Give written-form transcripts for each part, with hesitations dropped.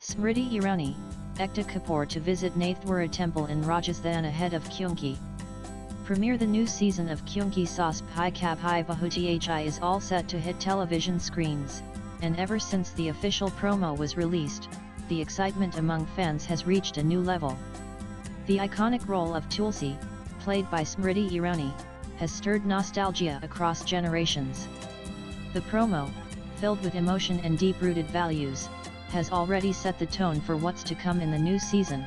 Smriti Irani, Ekta Kapoor to visit Nathdwara temple in Rajasthan ahead of Kyunki. Premiere. The new season of Kyunki Saas Bhai Kab Hai Bahuti Hi is all set to hit television screens, and ever since the official promo was released, the excitement among fans has reached a new level. The iconic role of Tulsi, played by Smriti Irani, has stirred nostalgia across generations. The promo, filled with emotion and deep-rooted values, has already set the tone for what's to come in the new season.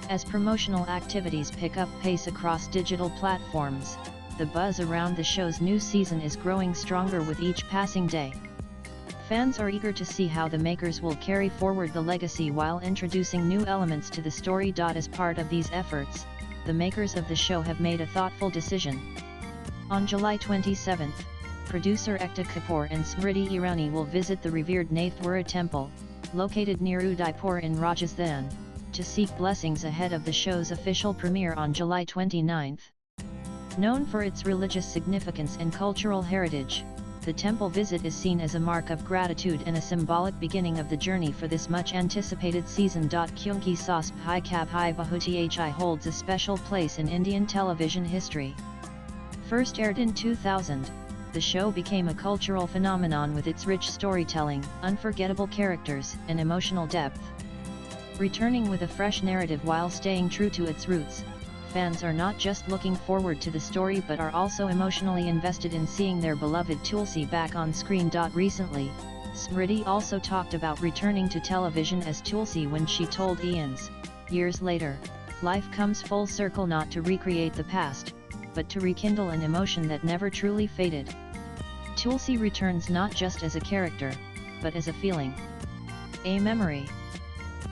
As promotional activities pick up pace across digital platforms, the buzz around the show's new season is growing stronger with each passing day. Fans are eager to see how the makers will carry forward the legacy while introducing new elements to the story. As part of these efforts, the makers of the show have made a thoughtful decision. On July 27, producer Ekta Kapoor and Smriti Irani will visit the revered Nathdwara temple, located near Udaipur in Rajasthan, to seek blessings ahead of the show's official premiere on July 29. Known for its religious significance and cultural heritage, the temple visit is seen as a mark of gratitude and a symbolic beginning of the journey for this much-anticipated season. Kyunki Saas Bhai Kab Hai Bahuti Hi holds a special place in Indian television history. First aired in 2000, the show became a cultural phenomenon with its rich storytelling, unforgettable characters, and emotional depth. Returning with a fresh narrative while staying true to its roots, fans are not just looking forward to the story but are also emotionally invested in seeing their beloved Tulsi back on screen. Recently, Smriti also talked about returning to television as Tulsi when she told Ian's, years later, life comes full circle, not to recreate the past, but to rekindle an emotion that never truly faded. Tulsi returns not just as a character, but as a feeling, a memory,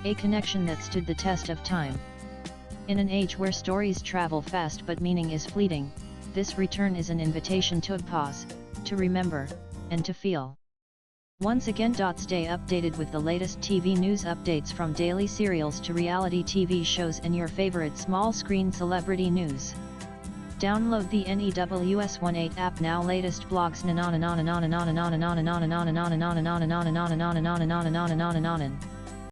a connection that stood the test of time. In an age where stories travel fast but meaning is fleeting, this return is an invitation to pause, to remember, and to feel. Once again, stay updated with the latest TV news updates, from daily serials to reality TV shows and your favorite small screen celebrity news. Download the NEWS18 app now. Latest blogs.